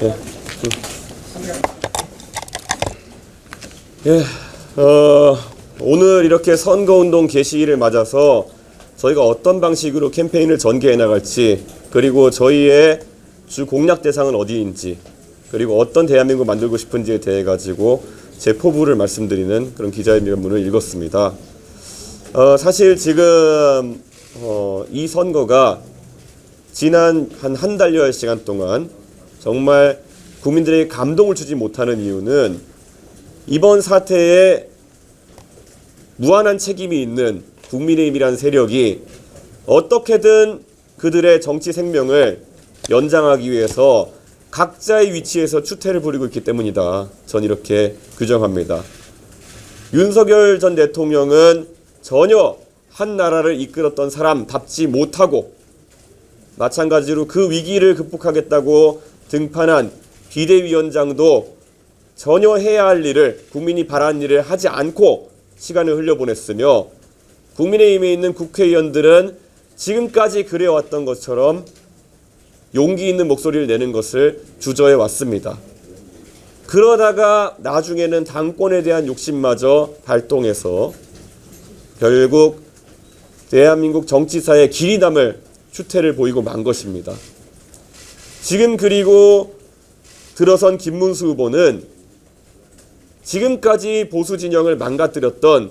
예. 예. 오늘 이렇게 선거운동 개시일을 맞아서 저희가 어떤 방식으로 캠페인을 전개해 나갈지, 그리고 저희의 주 공략 대상은 어디인지, 그리고 어떤 대한민국 만들고 싶은지에 대해 가지고 제 포부를 말씀드리는 그런 기자회견문을 읽었습니다. 사실 지금 이 선거가 지난 한 달여의 시간 동안 정말 국민들에게 감동을 주지 못하는 이유는 이번 사태에 무한한 책임이 있는 국민의힘이라는 세력이 어떻게든 그들의 정치 생명을 연장하기 위해서 각자의 위치에서 추태를 부리고 있기 때문이다. 전 이렇게 규정합니다. 윤석열 전 대통령은 전혀 한 나라를 이끌었던 사람답지 못하고, 마찬가지로 그 위기를 극복하겠다고 등판한 비대위원장도 전혀 해야 할 일을, 국민이 바라는 일을 하지 않고 시간을 흘려보냈으며, 국민의힘에 있는 국회의원들은 지금까지 그래왔던 것처럼 용기 있는 목소리를 내는 것을 주저해 왔습니다. 그러다가 나중에는 당권에 대한 욕심마저 발동해서 결국 대한민국 정치사의 길이 남을 추태를 보이고 만 것입니다. 지금 그리고 들어선 김문수 후보는 지금까지 보수 진영을 망가뜨렸던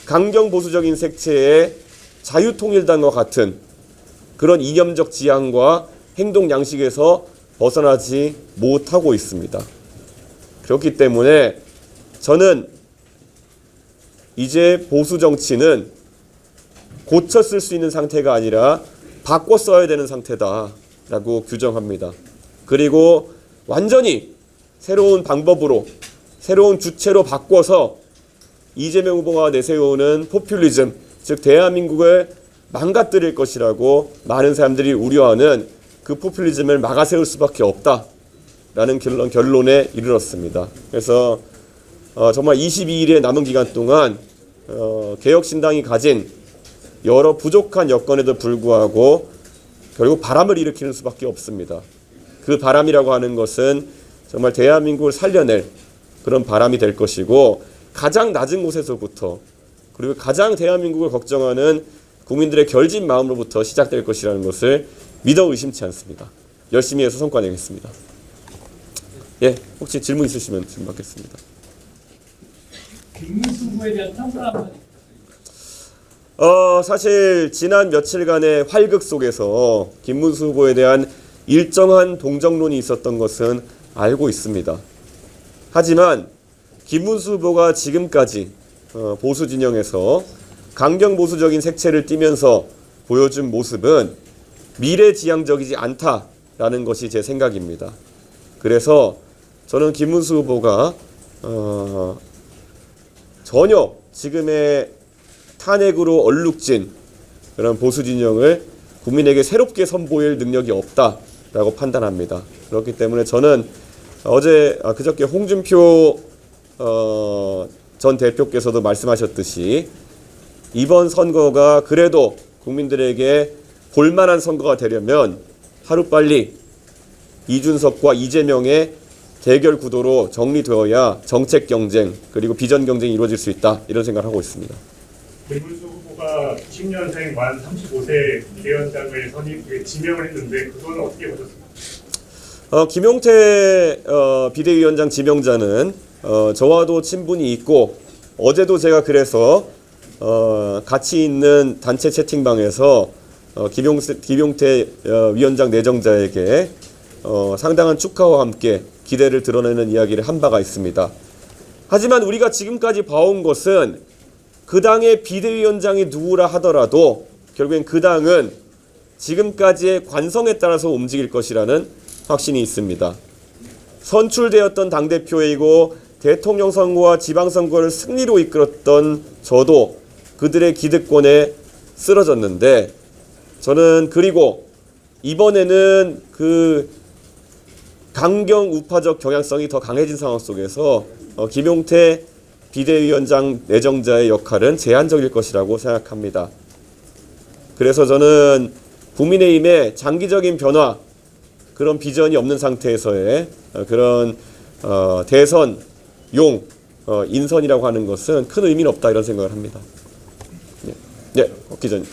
강경 보수적인 색채의 자유통일당과 같은 그런 이념적 지향과 행동 양식에서 벗어나지 못하고 있습니다. 그렇기 때문에 저는 이제 보수 정치는 고쳐 쓸 수 있는 상태가 아니라 바꿔 써야 되는 상태다라고 규정합니다. 그리고 완전히 새로운 방법으로, 새로운 주체로 바꿔서 이재명 후보가 내세우는 포퓰리즘, 즉 대한민국을 망가뜨릴 것이라고 많은 사람들이 우려하는 그 포퓰리즘을 막아세울 수밖에 없다라는 결론에 이르렀습니다. 그래서 정말 22일의 남은 기간 동안 개혁신당이 가진 여러 부족한 여건에도 불구하고 결국 바람을 일으키는 수밖에 없습니다. 그 바람이라고 하는 것은 정말 대한민국을 살려낼 그런 바람이 될 것이고, 가장 낮은 곳에서부터, 그리고 가장 대한민국을 걱정하는 국민들의 결집 마음으로부터 시작될 것이라는 것을 믿어 의심치 않습니다. 열심히 해서 성과 내겠습니다. 예, 혹시 질문 있으시면 질문 받겠습니다. 김문수 후보에 대한 평가 한마디. 사실 지난 며칠간의 활극 속에서 김문수 후보에 대한 일정한 동정론이 있었던 것은 알고 있습니다. 하지만 김문수 후보가 지금까지 보수 진영에서 강경 보수적인 색채를 띠면서 보여준 모습은 미래지향적이지 않다라는 것이 제 생각입니다. 그래서 저는 김문수 후보가 전혀 지금의 탄핵으로 얼룩진 그런 보수 진영을 국민에게 새롭게 선보일 능력이 없다라고 판단합니다. 그렇기 때문에 저는 그저께 홍준표 전 대표께서도 말씀하셨듯이 이번 선거가 그래도 국민들에게 볼만한 선거가 되려면 하루빨리 이준석과 이재명의 대결 구도로 정리되어야 정책 경쟁 그리고 비전 경쟁이 이루어질 수 있다, 이런 생각을 하고 있습니다. 김문수 후보가 90년생 만 35세 비대위원장을 지명을 했는데 그건 어떻게 보셨습니까? 김용태 비대위원장 지명자는 저와도 친분이 있고, 어제도 제가 그래서 같이 있는 단체 채팅방에서 김용태 위원장 내정자에게 상당한 축하와 함께 기대를 드러내는 이야기를 한 바가 있습니다. 하지만 우리가 지금까지 봐온 것은 그 당의 비대위원장이 누구라 하더라도 결국엔 그 당은 지금까지의 관성에 따라서 움직일 것이라는 확신이 있습니다. 선출되었던 당대표이고 대통령 선거와 지방선거를 승리로 이끌었던 저도 그들의 기득권에 쓰러졌는데, 저는 그리고 이번에는 그 강경 우파적 경향성이 더 강해진 상황 속에서 김용태 비대위원장 내정자의 역할은 제한적일 것이라고 생각합니다. 그래서 저는 국민의힘의 장기적인 변화, 그런 비전이 없는 상태에서의 그런 대선용 인선이라고 하는 것은 큰 의미는 없다 이런 생각을 합니다. 네, 기자님.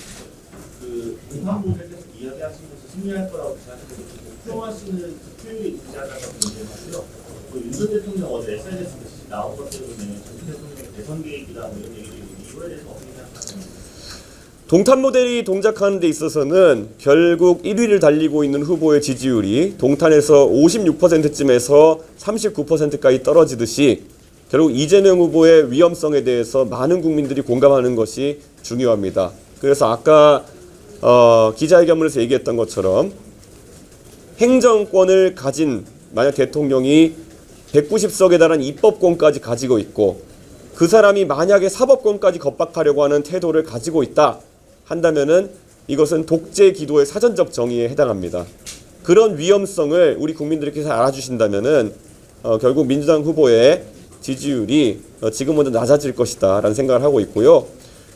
그 공판부에서 이야기하신 것을 승리할 거라고 생각해서 목표하시는 득표율이 유지하다가 문제고요. 윤 전 대통령 어제 SNS 메시지 나온 것 때문에 전 대통령의 대선 계획이다 뭐 이런 얘기를 이거에 대해서 어떻게 생각하세요? 동탄 모델이 동작하는 데 있어서는 결국 1위를 달리고 있는 후보의 지지율이 동탄에서 56%쯤에서 39%까지 떨어지듯이 결국 이재명 후보의 위험성에 대해서 많은 국민들이 공감하는 것이 중요합니다. 그래서 아까 기자회견문에서 얘기했던 것처럼 행정권을 가진 만약 대통령이 190석에 달한 입법권까지 가지고 있고 그 사람이 만약에 사법권까지 겁박하려고 하는 태도를 가지고 있다 한다면은 이것은 독재 기도의 사전적 정의에 해당합니다. 그런 위험성을 우리 국민들께서 알아주신다면은 결국 민주당 후보의 지지율이 지금보다 낮아질 것이다 라는 생각을 하고 있고요.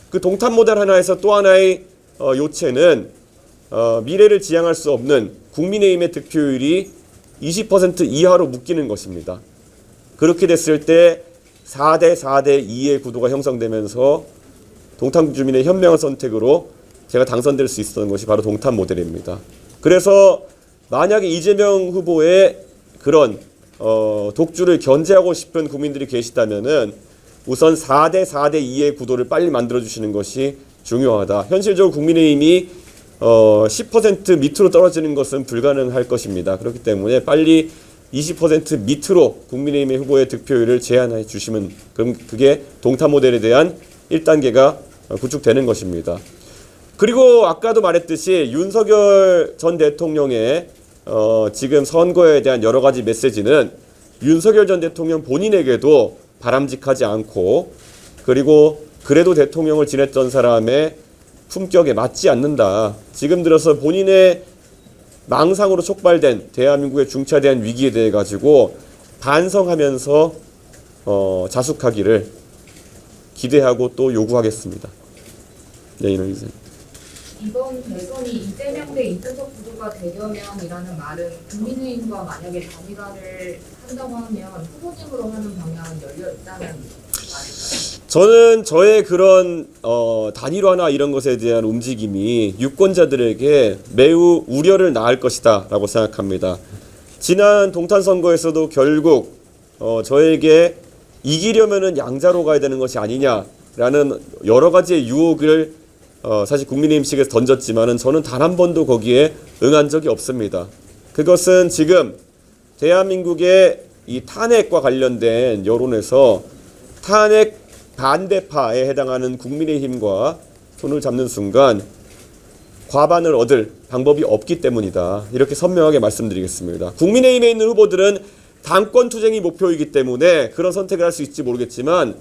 그 동탄 모델 하나에서 또 하나의 요체는 미래를 지향할 수 없는 국민의힘의 득표율이 20% 이하로 묶이는 것입니다. 그렇게 됐을 때 4대 4대 2의 구도가 형성되면서 동탄 주민의 현명한 선택으로 제가 당선될 수 있었던 것이 바로 동탄 모델입니다. 그래서 만약에 이재명 후보의 그런 독주를 견제하고 싶은 국민들이 계시다면은 우선 4대 4대 2의 구도를 빨리 만들어주시는 것이 중요하다. 현실적으로 국민의힘이 10% 밑으로 떨어지는 것은 불가능할 것입니다. 그렇기 때문에 빨리 20% 밑으로 국민의힘의 후보의 득표율을 제한해 주시면 그럼 그게 동탄 모델에 대한 1단계가 구축되는 것입니다. 그리고 아까도 말했듯이 윤석열 전 대통령의 지금 선거에 대한 여러 가지 메시지는 윤석열 전 대통령 본인에게도 바람직하지 않고 그리고 그래도 대통령을 지냈던 사람의 품격에 맞지 않는다. 지금 들어서 본인의 망상으로 촉발된 대한민국의 중차대한 위기에 대해 가지고 반성하면서 자숙하기를 기대하고 또 요구하겠습니다. 네, 이런 기자. 이번 대선이 이재명 대 이준석 구도가 되려면이라는 말은 국민의힘과 만약에 단일화를 한다고 하면 후보직으로 하는 방향은 열려 있다는 말일까요? 저는 저의 그런 단일화나 이런 것에 대한 움직임이 유권자들에게 매우 우려를 낳을 것이다 라고 생각합니다. 지난 동탄 선거에서도 결국 저에게 이기려면은 양자로 가야 되는 것이 아니냐라는 여러 가지의 유혹을 사실 국민의힘 측에서 던졌지만은 저는 단 한 번도 거기에 응한 적이 없습니다. 그것은 지금 대한민국의 이 탄핵과 관련된 여론에서 탄핵 반대파에 해당하는 국민의힘과 손을 잡는 순간 과반을 얻을 방법이 없기 때문이다. 이렇게 선명하게 말씀드리겠습니다. 국민의힘에 있는 후보들은 당권 투쟁이 목표이기 때문에 그런 선택을 할 수 있을지 모르겠지만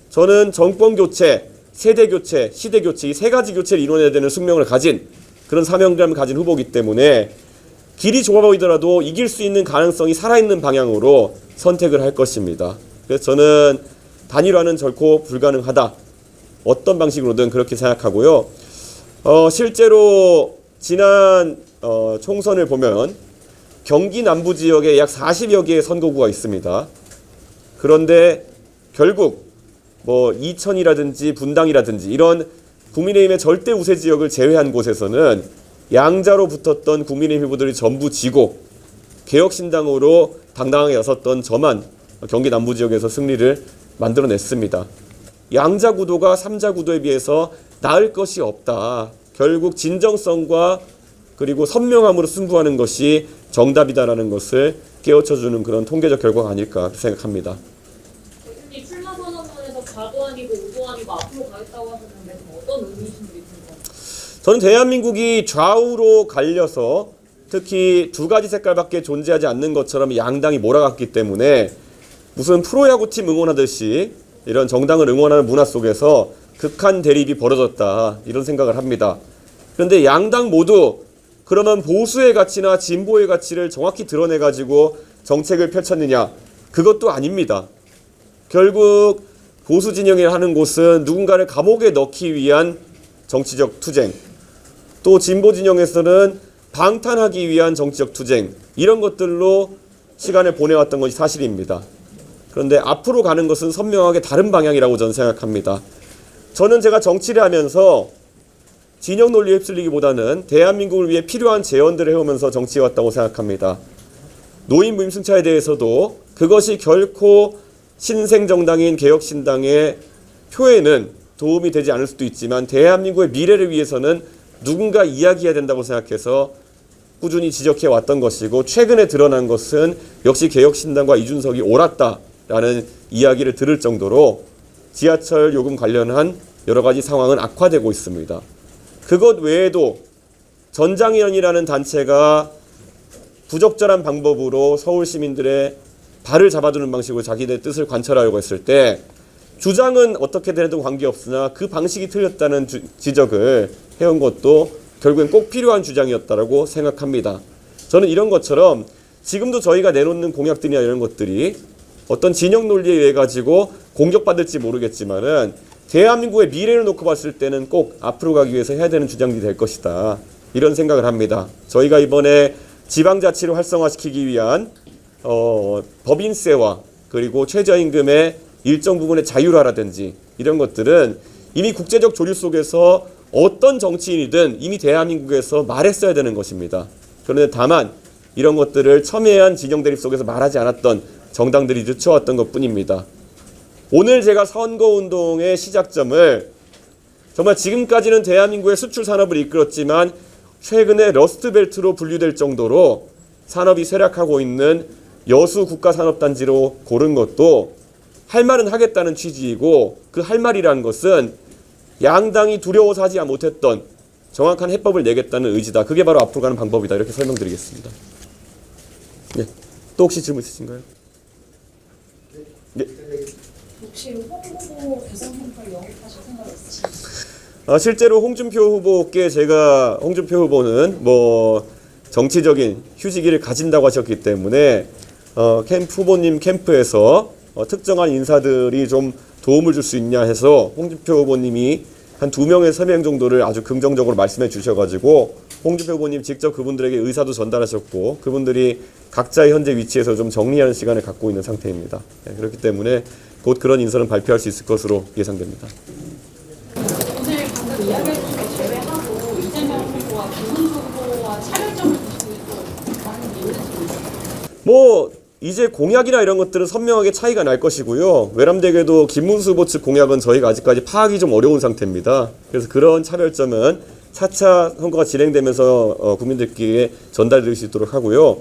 저는 정권 교체, 세대 교체, 시대 교체 이 세 가지 교체를 이뤄내야 되는 숙명을 가진 그런 사명감을 가진 후보이기 때문에 길이 좁아 보이더라도 이길 수 있는 가능성이 살아있는 방향으로 선택을 할 것입니다. 그래서 저는 단일화는 결코 불가능하다. 어떤 방식으로든 그렇게 생각하고요. 실제로 지난 총선을 보면 경기 남부 지역에 약 40여 개의 선거구가 있습니다. 그런데 결국 뭐 이천이라든지 분당이라든지 이런 국민의힘의 절대 우세 지역을 제외한 곳에서는 양자로 붙었던 국민의힘 후보들이 전부 지고 개혁신당으로 당당하게 나섰던 저만 경기 남부 지역에서 승리를 만들어냈습니다. 양자 구도가 3자 구도에 비해서 나을 것이 없다. 결국 진정성과 그리고 선명함으로 승부하는 것이 정답이다라는 것을 깨우쳐주는 그런 통계적 결과가 아닐까 생각합니다. 대표님 출마 선언문에서 과도 아니고 우도 아니고 앞으로 가겠다고 하셨는데 어떤 의미이신지 궁금합니다. 저는 대한민국이 좌우로 갈려서 특히 두 가지 색깔밖에 존재하지 않는 것처럼 양당이 몰아갔기 때문에 무슨 프로야구팀 응원하듯이 이런 정당을 응원하는 문화 속에서 극한 대립이 벌어졌다 이런 생각을 합니다. 그런데 양당 모두 그러면 보수의 가치나 진보의 가치를 정확히 드러내가지고 정책을 펼쳤느냐? 그것도 아닙니다. 결국 보수 진영이 하는 곳은 누군가를 감옥에 넣기 위한 정치적 투쟁, 또 진보 진영에서는 방탄하기 위한 정치적 투쟁 이런 것들로 시간을 보내왔던 것이 사실입니다. 그런데 앞으로 가는 것은 선명하게 다른 방향이라고 저는 생각합니다. 저는 제가 정치를 하면서 진영 논리에 휩쓸리기보다는 대한민국을 위해 필요한 제언들을 해오면서 정치해왔다고 생각합니다. 노인 무임승차에 대해서도 그것이 결코 신생정당인 개혁신당의 표에는 도움이 되지 않을 수도 있지만 대한민국의 미래를 위해서는 누군가 이야기해야 된다고 생각해서 꾸준히 지적해왔던 것이고 최근에 드러난 것은 역시 개혁신당과 이준석이 옳았다라는 이야기를 들을 정도로 지하철 요금 관련한 여러 가지 상황은 악화되고 있습니다. 그것 외에도 전장위원이라는 단체가 부적절한 방법으로 서울 시민들의 발을 잡아두는 방식으로 자기들의 뜻을 관철하려고 했을 때 주장은 어떻게 되든 관계없으나 그 방식이 틀렸다는 지적을 해온 것도 결국엔 꼭 필요한 주장이었다고 생각합니다. 저는 이런 것처럼 지금도 저희가 내놓는 공약들이나 이런 것들이 어떤 진영 논리에 의해 가지고 공격받을지 모르겠지만은 대한민국의 미래를 놓고 봤을 때는 꼭 앞으로 가기 위해서 해야 되는 주장이 될 것이다. 이런 생각을 합니다. 저희가 이번에 지방자치를 활성화시키기 위한 법인세와 그리고 최저임금의 일정 부분의 자율화라든지 이런 것들은 이미 국제적 조류 속에서 어떤 정치인이든 이미 대한민국에서 말했어야 되는 것입니다. 그런데 다만 이런 것들을 첨예한 진영 대립 속에서 말하지 않았던 정당들이 늦춰왔던 것뿐입니다. 오늘 제가 선거운동의 시작점을 정말 지금까지는 대한민국의 수출 산업을 이끌었지만 최근에 러스트벨트로 분류될 정도로 산업이 쇠락하고 있는 여수 국가산업단지로 고른 것도 할 말은 하겠다는 취지이고 그 할 말이라는 것은 양당이 두려워서 하지 못했던 정확한 해법을 내겠다는 의지다. 그게 바로 앞으로 가는 방법이다. 이렇게 설명드리겠습니다. 네. 또 혹시 질문 있으신가요? 네. 혹시 홍 후보 대선캠프를 영입하실 생각 있으신가요? 실제로 홍준표 후보께 제가 홍준표 후보는 정치적인 휴지기를 가진다고 하셨기 때문에 후보님 캠프에서 특정한 인사들이 좀 도움을 줄 수 있냐 해서 홍준표 후보님이 한 2명에서 3명 정도를 아주 긍정적으로 말씀해 주셔가지고 홍준표 후보님 직접 그분들에게 의사도 전달하셨고 그분들이 각자의 현재 위치에서 좀 정리하는 시간을 갖고 있는 상태입니다. 네, 그렇기 때문에 곧 그런 인선은 발표할 수 있을 것으로 예상됩니다. 오늘 방금 이야기해주신 거 제외하고 이재명 후보와 김문수 후보와 차별점을 두시고 또 많은 있는지 모르겠어요. 이제 공약이나 이런 것들은 선명하게 차이가 날 것이고요. 외람되게도 김문수 후보 측 공약은 저희가 아직까지 파악이 좀 어려운 상태입니다. 그래서 그런 차별점은 차차 선거가 진행되면서 국민들께 전달드릴 수 있도록 하고요.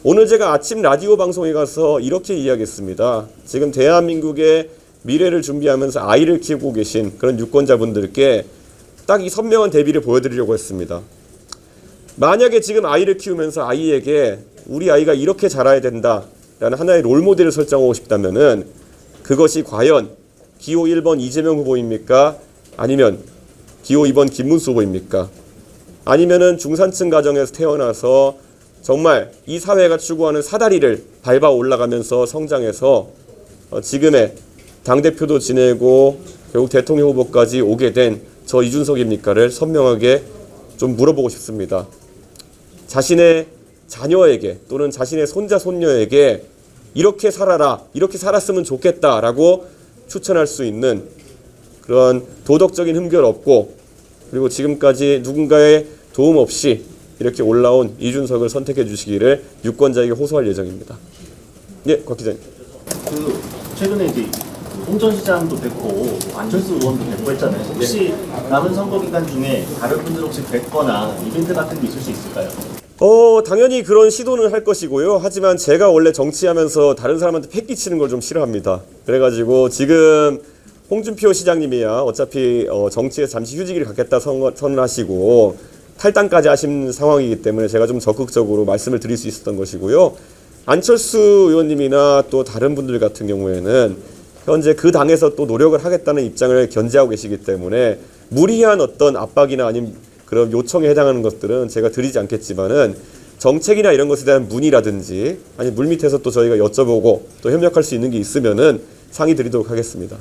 오늘 제가 아침 라디오 방송에 가서 이렇게 이야기했습니다. 지금 대한민국의 미래를 준비하면서 아이를 키우고 계신 그런 유권자분들께 딱 이 선명한 대비를 보여드리려고 했습니다. 만약에 지금 아이를 키우면서 아이에게 우리 아이가 이렇게 자라야 된다 라는 하나의 롤모델을 설정하고 싶다면은 그것이 과연 기호 1번 이재명 후보입니까? 아니면 기호 2번 김문수 후보입니까? 아니면은 중산층 가정에서 태어나서 정말 이 사회가 추구하는 사다리를 밟아 올라가면서 성장해서 지금의 당대표도 지내고 결국 대통령 후보까지 오게 된 저 이준석입니까를 선명하게 좀 물어보고 싶습니다. 자신의 자녀에게 또는 자신의 손자 손녀에게 이렇게 살아라, 이렇게 살았으면 좋겠다라고 추천할 수 있는 그런 도덕적인 흠결 없고 그리고 지금까지 누군가의 도움 없이 이렇게 올라온 이준석을 선택해 주시기를 유권자에게 호소할 예정입니다. 예, 곽 기자님. 최근에 이제 홍 전 시장도 뵙고 안철수 의원도 뵙고 했잖아요. 혹시 남은 선거 기간 중에 다른 분들 혹시 뵙거나 이벤트 같은 게 있을 수 있을까요? 당연히 그런 시도는 할 것이고요. 하지만 제가 원래 정치하면서 다른 사람한테 패 끼치는 걸 좀 싫어합니다. 그래가지고 지금 홍준표 시장님이야 어차피 정치에서 잠시 휴직을 갖겠다 선언하시고 탈당까지 하신 상황이기 때문에 제가 좀 적극적으로 말씀을 드릴 수 있었던 것이고요. 안철수 의원님이나 또 다른 분들 같은 경우에는 현재 그 당에서 또 노력을 하겠다는 입장을 견지하고 계시기 때문에 무리한 어떤 압박이나 아니면 그런 요청에 해당하는 것들은 제가 드리지 않겠지만은 정책이나 이런 것에 대한 문의라든지 아니 물밑에서 또 저희가 여쭤보고 또 협력할 수 있는 게 있으면은 상의 드리도록 하겠습니다.